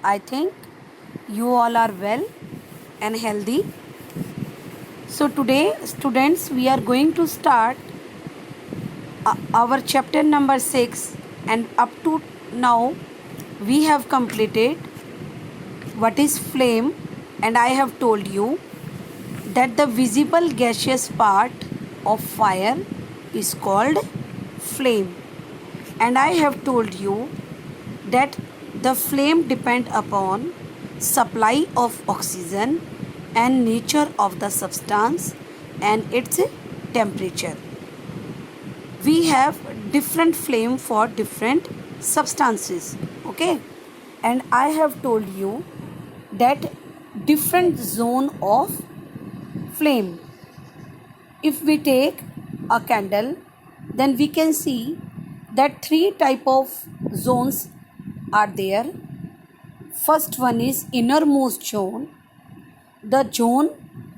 I think you all are well and healthy. So, today, students, we are going to start our chapter number 6, and up to now, we have completed what is flame, and I have told you that the visible gaseous part of fire is called flame, and I have told you that the flame depend upon supply of oxygen and nature of the substance and its temperature. We have different flame for different substances, okay, and I have told you that different zone of flame. If we take a candle, then we can see that three type of zones are there. First one is innermost zone, the zone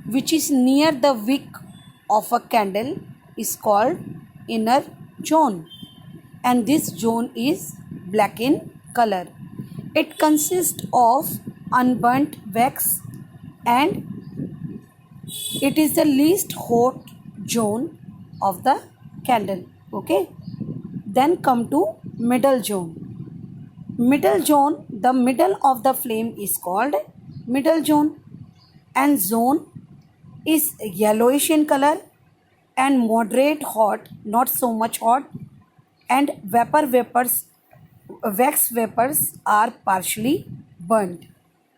which is near the wick of a candle is called inner zone, and this zone is black in color. It consists of unburnt wax, and it is the least hot zone of the candle, okay. Then come to middle zone. Middle zone, the middle of the flame is called middle zone, and zone is yellowish in color and moderate hot, not so much hot, and wax vapors are partially burnt,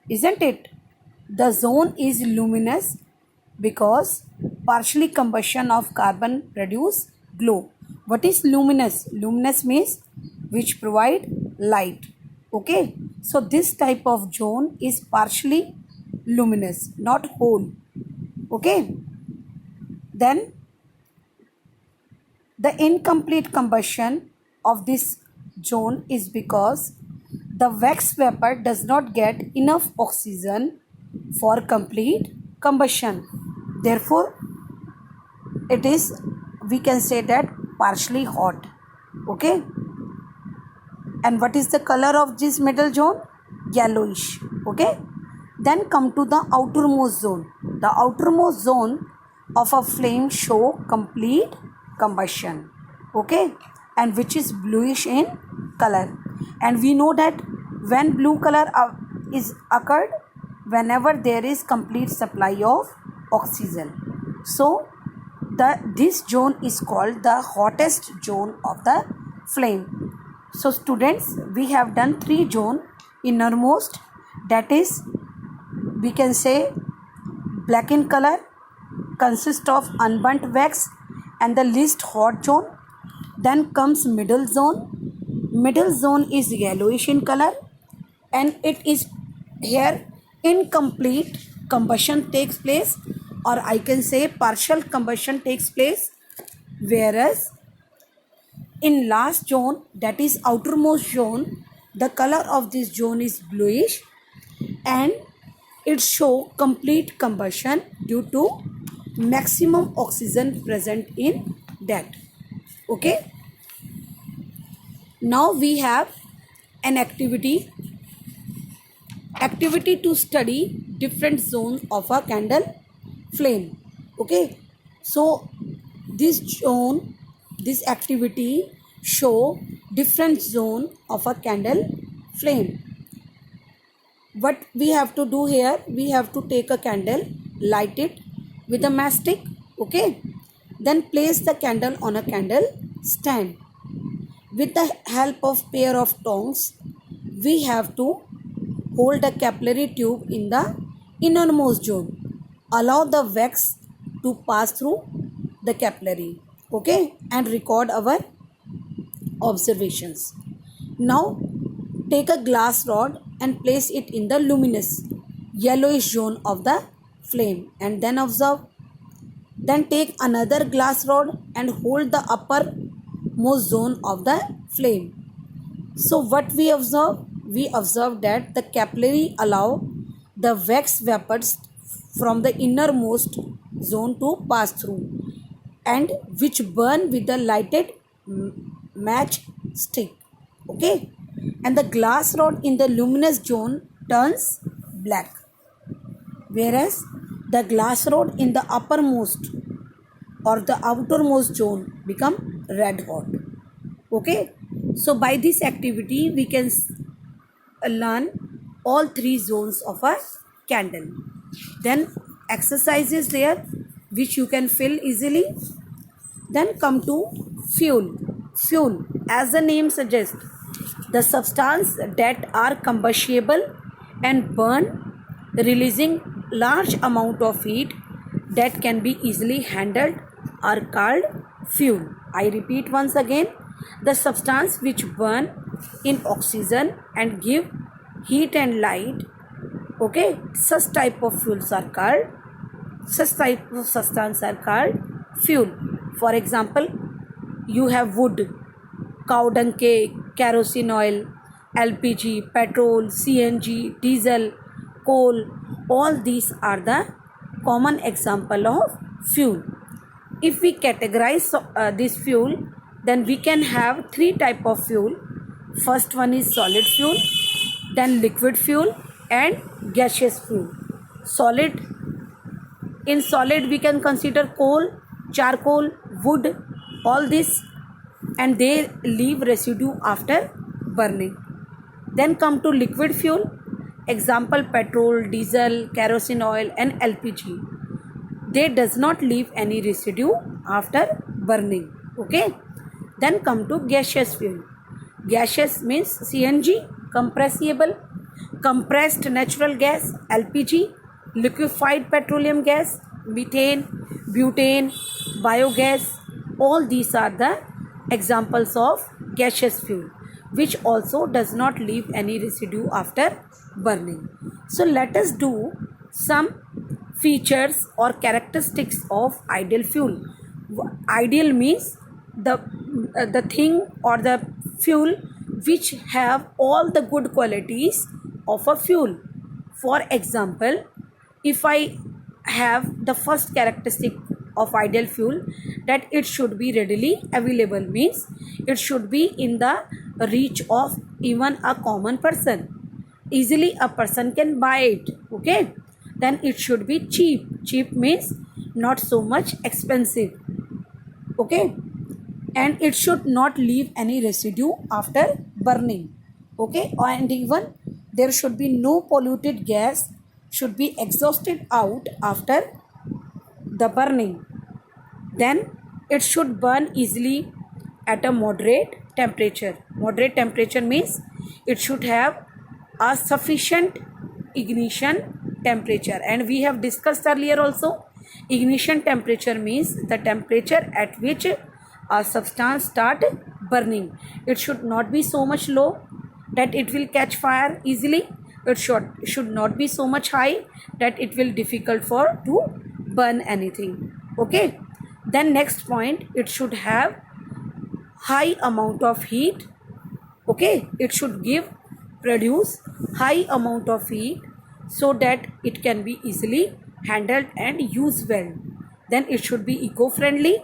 isn't it? The zone is luminous because partially combustion of carbon produce glow. What is luminous? Luminous means which provide light, okay. So this type of zone is partially luminous, not whole, okay. Then the incomplete combustion of this zone is because the wax vapor does not get enough oxygen for complete combustion. Therefore, it is, we can say that, partially hot, okay. And what is the color of this middle zone? Yellowish, okay. Then come to the outermost zone. The outermost zone of a flame show complete combustion, okay, and which is bluish in color. And we know that when blue color is occurred, whenever there is complete supply of oxygen. So this zone is called the hottest zone of the flame. So students, we have done three zone. Innermost, that is, we can say, black in color, consists of unburnt wax, and the least hot zone. Then comes middle zone. Middle zone is yellowish in color, and it is here incomplete combustion takes place, or I can say partial combustion takes place, whereas in last zone, that is outermost zone, the color of this zone is bluish, and it show complete combustion due to maximum oxygen present in that, okay. Now we have an activity to study different zones of a candle flame, okay. So this activity show different zone of a candle flame. What we have to do here, we have to take a candle, light it with a matchstick, okay. Then place the candle on a candle stand. With the help of pair of tongs, we have to hold a capillary tube in the innermost zone. Allow the wax to pass through the capillary, okay, and record our observations. Now take a glass rod and place it in the luminous yellowish zone of the flame, and then observe. Then take another glass rod and hold the uppermost zone of the flame. So what we observe? We observe that the capillary allow the wax vapors from the innermost zone to pass through, and which burn with the lighted match stick, okay. and the glass rod in the luminous zone turns black, whereas the glass rod in the uppermost or the outermost zone become red hot. Okay, so by this activity we can learn all three zones of a candle. Then exercises there which you can fill easily. Then come to fuel. Fuel, as the name suggests, the substance that are combustible and burn, releasing large amount of heat that can be easily handled, are called fuel. I repeat once again, the substance which burn in oxygen and give heat and light, okay, such type of fuels are called, such type of substance are called fuel. For example, you have wood, cow dung cake, kerosene oil, LPG, petrol, CNG, diesel, coal. All these are the common example of fuel. If we categorize this fuel, then we can have three type of fuel. First one is solid fuel, then liquid fuel and gaseous fuel. Solid, in solid we can consider coal, charcoal, wood, all this, and they leave residue after burning. Then come to liquid fuel, example petrol, diesel, kerosene oil and LPG. They does not leave any residue after burning. Okay. Then come to gaseous fuel. Gaseous means CNG, compressible, compressed natural gas, LPG, liquefied petroleum gas, methane, butane, biogas. All these are the examples of gaseous fuel, which also does not leave any residue after burning. So let us do some features or characteristics of ideal fuel. Ideal means the thing or the fuel which have all the good qualities of a fuel. For example, if I have the first characteristic of ideal fuel, that it should be readily available, means it should be in the reach of even a common person. Easily a person can buy it. Okay. Then it should be cheap. Cheap means not so much expensive. Okay. And it should not leave any residue after burning. Okay. And even there should be no polluted gas should be exhausted out after the burning. Then it should burn easily at a moderate temperature. Moderate temperature means it should have a sufficient ignition temperature, and we have discussed earlier also, ignition temperature means the temperature at which a substance start burning. It should not be so much low that it will catch fire easily. It should not be so much high that it will difficult for to burn anything. Okay. Then next point, it should have high amount of heat. Okay. It should produce high amount of heat so that it can be easily handled and used well. Then it should be eco-friendly,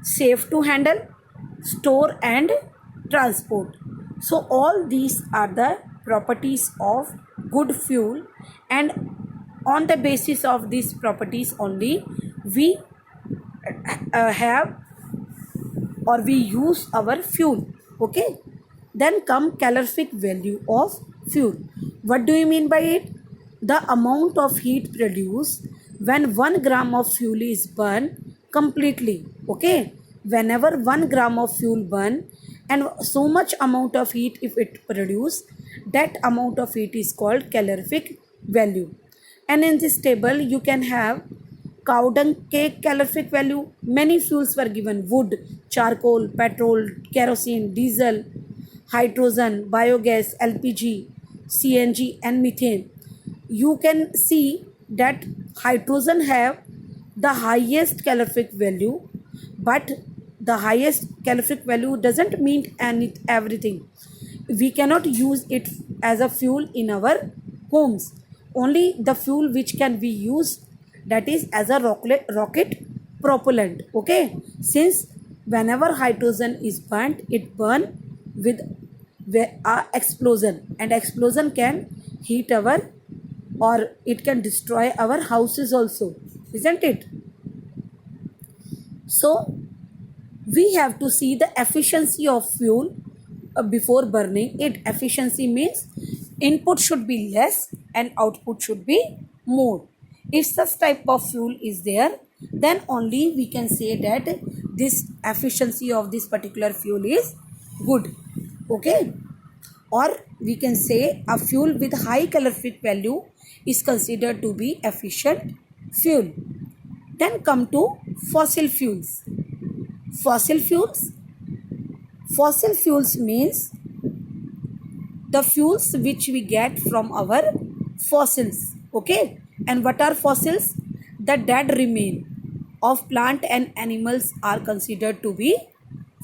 safe to handle, store and transport. So all these are the properties of good fuel, and on the basis of these properties only we have or we use our fuel. Okay. Then come calorific value of fuel. What do you mean by it? The amount of heat produced when 1 gram of fuel is burned completely. Okay. Whenever 1 gram of fuel burn and so much amount of heat if it produce, that amount of heat is called calorific value. And in this table you can have cow dung cake calorific value. Many fuels were given: wood, charcoal, petrol, kerosene, diesel, hydrogen, biogas, LPG, CNG and methane. You can see that hydrogen have the highest calorific value, but the highest calorific value doesn't mean everything. We cannot use it as a fuel in our homes. Only the fuel which can be used, that is as a rocket propellant. Okay. Since whenever hydrogen is burnt, it burn with explosion, and explosion can heat our, or it can destroy our houses also, isn't it? So we have to see the efficiency of fuel before burning it. Efficiency means input should be less and output should be more. If such type of fuel is there, then only we can say that this efficiency of this particular fuel is good. Okay, or we can say a fuel with high calorific value is considered to be efficient fuel. Then come to fossil fuels. Fossil fuels. Fossil fuels means the fuels which we get from our fossils. Okay, and what are fossils? The dead remain of plant and animals are considered to be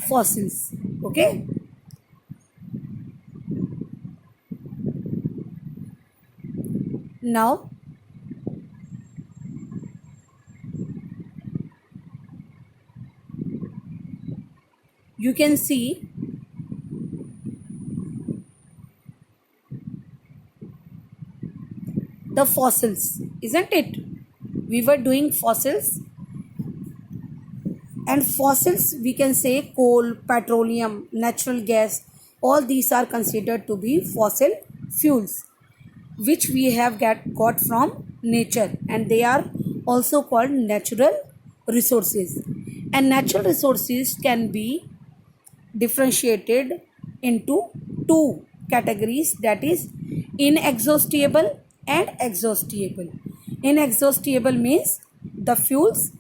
fossils. Okay, now you can see the fossils, isn't it? We were doing fossils, and fossils we can say coal, petroleum, natural gas, all these are considered to be fossil fuels which we have got from nature, and they are also called natural resources. And natural resources can be differentiated into two categories, that is inexhaustible and exhaustible. Inexhaustible means the fuels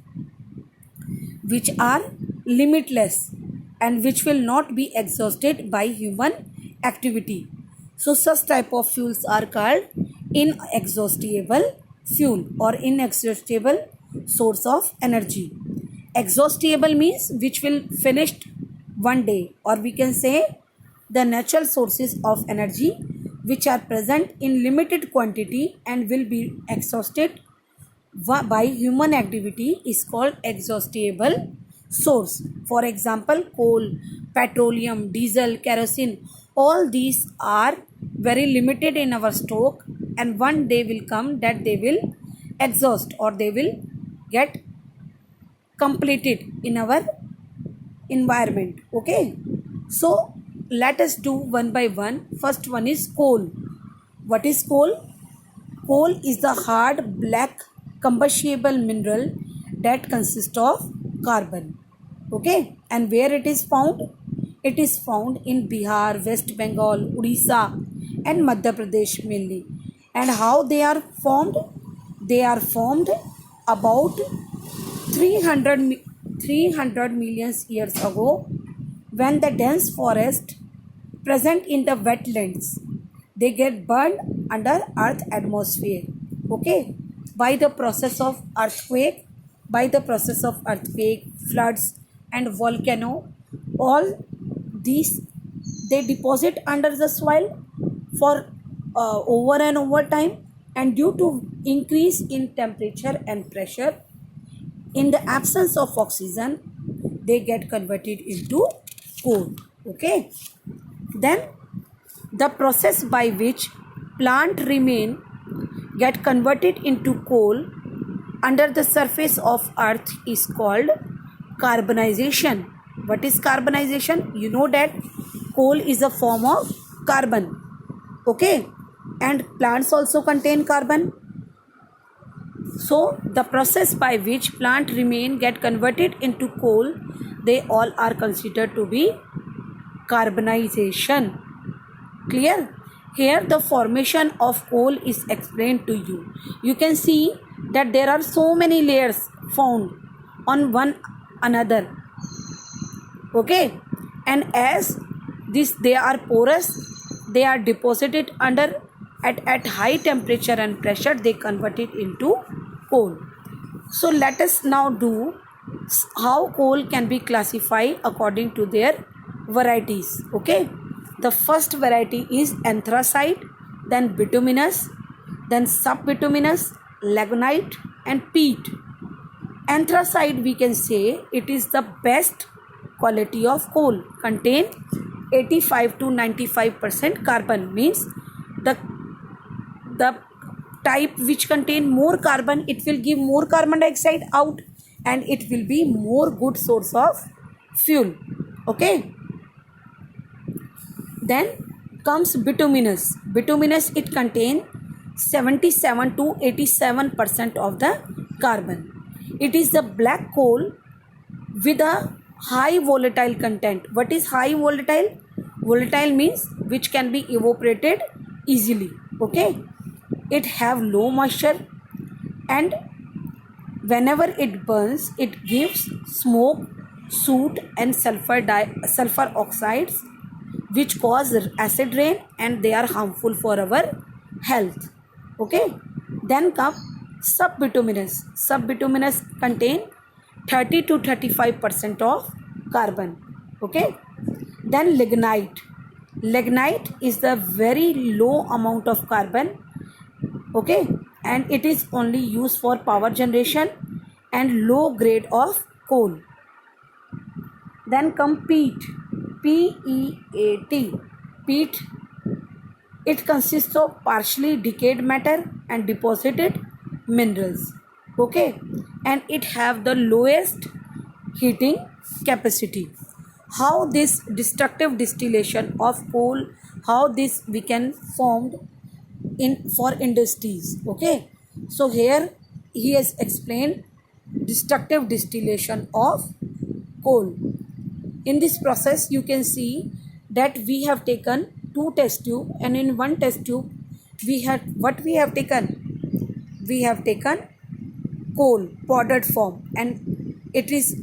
which are limitless and which will not be exhausted by human activity. So such type of fuels are called inexhaustible fuel or inexhaustible source of energy. Exhaustible means which will finished one day, or we can say the natural sources of energy which are present in limited quantity and will be exhausted by human activity is called exhaustible source. For example, coal, petroleum, diesel, kerosene, all these are very limited in our stock, and one day will come that they will exhaust or they will get completed in our environment. Okay, so let us do one by one. First one is coal. What is coal? Coal is the hard black combustible mineral that consists of carbon. Okay, and where it is found? It is found in Bihar, West Bengal, Odisha and Madhya Pradesh mainly. And how they are formed? They are formed about 300 million years ago, when the dense forest present in the wetlands, they get burned under earth atmosphere. Okay, by the process of earthquake, floods and volcano, all these they deposit under the soil for over and over time, and due to increase in temperature and pressure, in the absence of oxygen, they get converted into coal. Okay, then the process by which plant remain get converted into coal under the surface of earth is called carbonization. What is carbonization? You know that coal is a form of carbon. Okay, and plants also contain carbon. So the process by which plant remain get converted into coal, they all are considered to be carbonization. Clear? Here the formation of coal is explained to you. You can see that there are so many layers found on one another. Okay, and as this they are porous, they are deposited under at high temperature and pressure, they convert it into coal. So let us now do how coal can be classified according to their varieties. Okay, the first variety is anthracite, then bituminous, then subbituminous, lignite and peat. Anthracite, we can say it is the best quality of coal, contain 85 to 95% carbon, means the the type which contain more carbon, it will give more carbon dioxide out, and it will be more good source of fuel. Okay, then comes bituminous. Bituminous, it contain 77 to 87% of the carbon. It is the black coal with a high volatile content. What is high volatile? Volatile means which can be evaporated easily. Okay, it have low moisture, and whenever it burns, it gives smoke, soot, and sulfur oxides, which cause acid rain, and they are harmful for our health. Okay, then come subbituminous. Subbituminous contain 30 to 35% of carbon. Okay, then lignite. Lignite is the very low amount of carbon. Okay, and it is only used for power generation and low grade of coal. Then come peat. P-E-A-T. Peat, it consists of partially decayed matter and deposited minerals. Okay, and it have the lowest heating capacity. How this destructive distillation of coal, how this we can formed in for industries. Okay, so here he has explained destructive distillation of coal. In this process you can see that we have taken two test tube, and in one test tube we have taken coal powdered form, and it is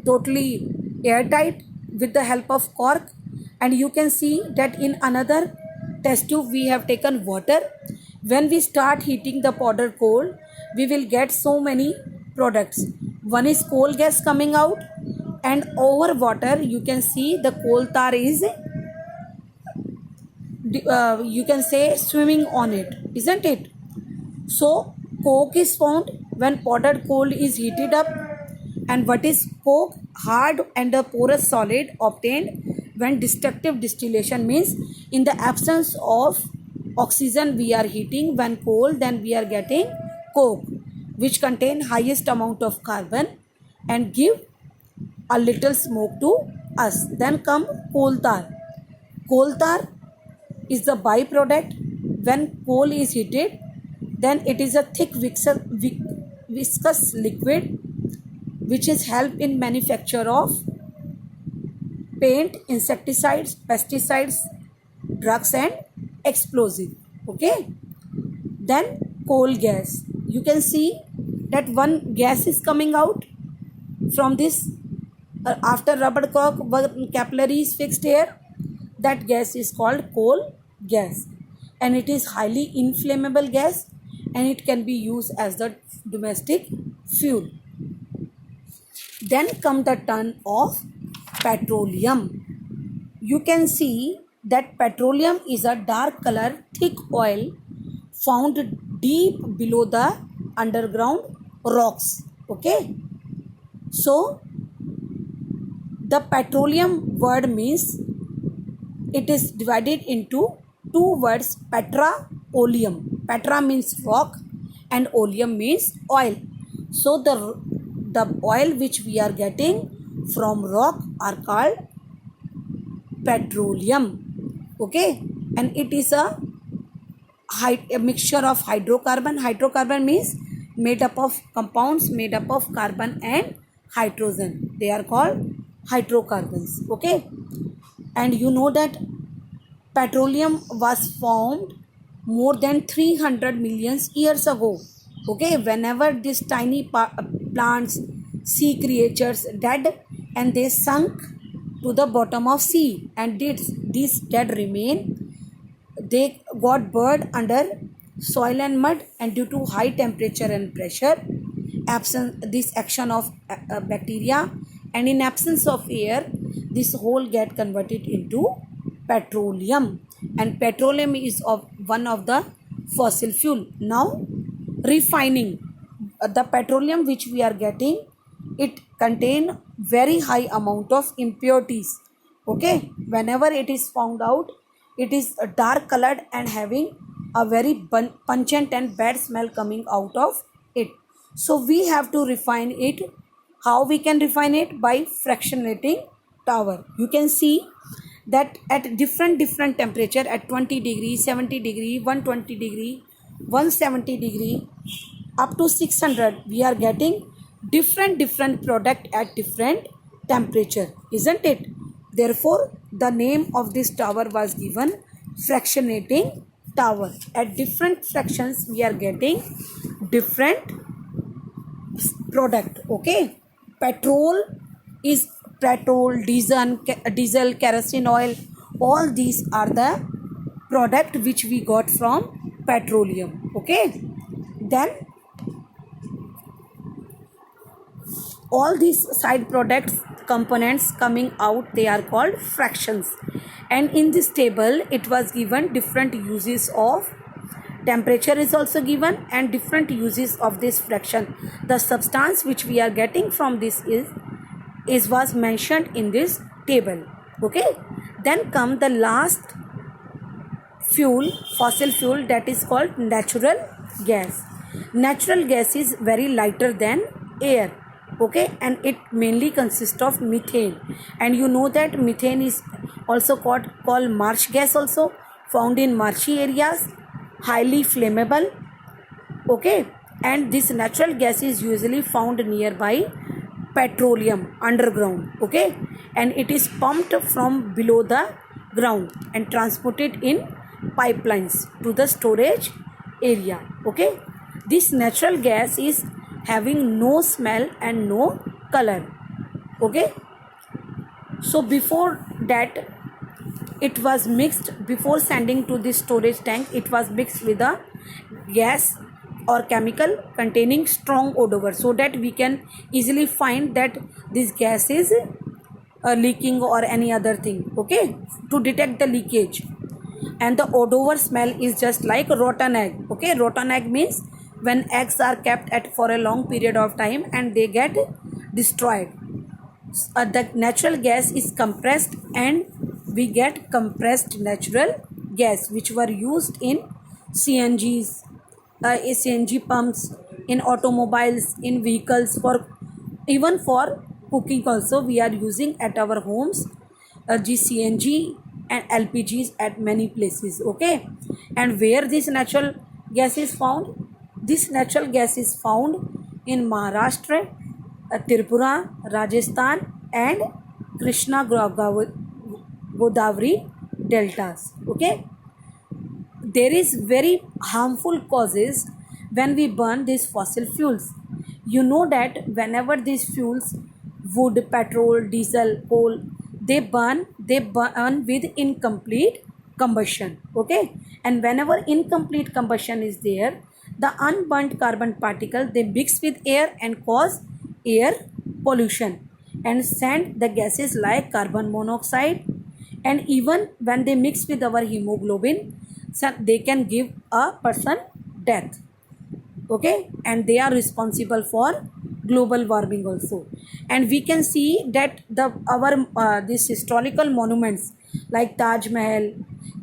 totally airtight with the help of cork. And you can see that in another test tube we have taken water. When we start heating the powdered coal, we will get so many products. One is coal gas coming out, and over water you can see the coal tar is you can say swimming on it, isn't it? So coke is found when powdered coal is heated up. And what is coke? Hard and a porous solid obtained when destructive distillation, means in the absence of oxygen we are heating when coal, then we are getting coke, which contain highest amount of carbon and give a little smoke to us. Then come coal tar. Coal tar is the byproduct when coal is heated. Then it is a thick viscous liquid which is help in manufacture of paint, insecticides, pesticides, drugs and explosive. Okay, then coal gas. You can see that one gas is coming out from this after rubber cork capillary is fixed here. That gas is called coal gas, and it is highly inflammable gas, and it can be used as the domestic fuel. Then come the turn of petroleum. You can see that petroleum is a dark color thick oil found deep below the underground rocks. Okay, so the petroleum word means it is divided into two words, petra, oleum. Petra means rock and oleum means oil. So the oil which we are getting from rock are called petroleum. Okay, and it is a mixture of hydrocarbon. Hydrocarbon means made up of compounds made up of carbon and hydrogen. They are called hydrocarbons. Okay, and you know that petroleum was formed more than 300 million years ago. Okay, whenever these tiny plants, sea creatures dead, and they sunk to the bottom of sea, and these dead remain, they got buried under soil and mud, and due to high temperature and pressure, this action of bacteria, and in absence of air, this whole get converted into petroleum, and petroleum is one of the fossil fuel. Now refining, the petroleum which we are getting, it contain very high amount of impurities, Okay, whenever it is found out, it is dark colored and having a very pungent and bad smell coming out of it. So we have to refine it. How we can refine it? By fractionating tower. You can see that at different temperature, at 20 degree, 70 degree, 120 degree, 170 degree, up to 600, we are getting different product at different temperature, isn't it? Therefore the name of this tower was given fractionating tower. At different fractions we are getting different product. Okay, petrol is petrol, diesel, kerosene oil, all these are the product which we got from petroleum. Okay, then all these side products components coming out, they are called fractions. And in this table it was given different uses of temperature is also given and different uses of this fraction. The substance which we are getting from this is was mentioned in this table. Okay, then come the last fuel, fossil fuel, that is called natural gas. Natural gas is very lighter than air. Okay, and it mainly consists of methane, and you know that methane is also called marsh gas, also found in marshy areas, highly flammable. Okay, and this natural gas is usually found nearby petroleum underground. Okay, and it is pumped from below the ground and transported in pipelines to the storage area. Okay, this natural gas is having no smell and no color. Okay, so before that it was mixed, before sending to the storage tank, it was mixed with a gas or chemical containing strong odor, so that we can easily find that this gas is leaking or any other thing. Okay, to detect the leakage. And the odor smell is just like rotten egg. Okay, rotten egg means when eggs are kept at for a long period of time and they get destroyed. The natural gas is compressed and we get compressed natural gas, which were used in CNGs, CNG pumps, in automobiles, in vehicles, for even for cooking also we are using at our homes CNG and LPGs at many places. Okay, and where this natural gas is found? This natural gas is found in Maharashtra, Tripura, Rajasthan and Krishna Godavari deltas. Okay, there is very harmful causes when we burn these fossil fuels. You know that whenever these fuels, wood, petrol, diesel, coal, they burn with incomplete combustion. Okay, and whenever incomplete combustion is there, the unburnt carbon particle, they mix with air and cause air pollution and send the gases like carbon monoxide, and even when they mix with our hemoglobin, so they can give a person death. Okay, and they are responsible for global warming also. And we can see that our these historical monuments like Taj Mahal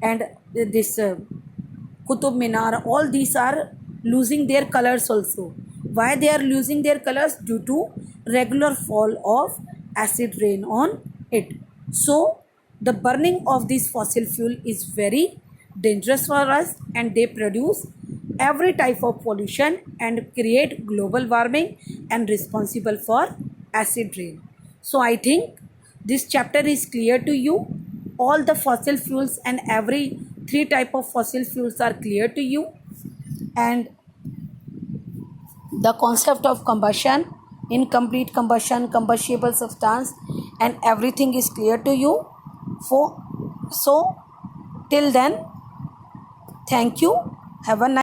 and this Qutub Minar, all these are losing their colors also. Why they are losing their colors? Due to regular fall of acid rain on it. So the burning of this fossil fuel is very dangerous for us, and they produce every type of pollution and create global warming and responsible for acid rain. So I think this chapter is clear to you. All the fossil fuels and every three type of fossil fuels are clear to you, and the concept of combustion, incomplete combustion, combustible substance, and everything is clear to you. So till then, thank you. Have a nice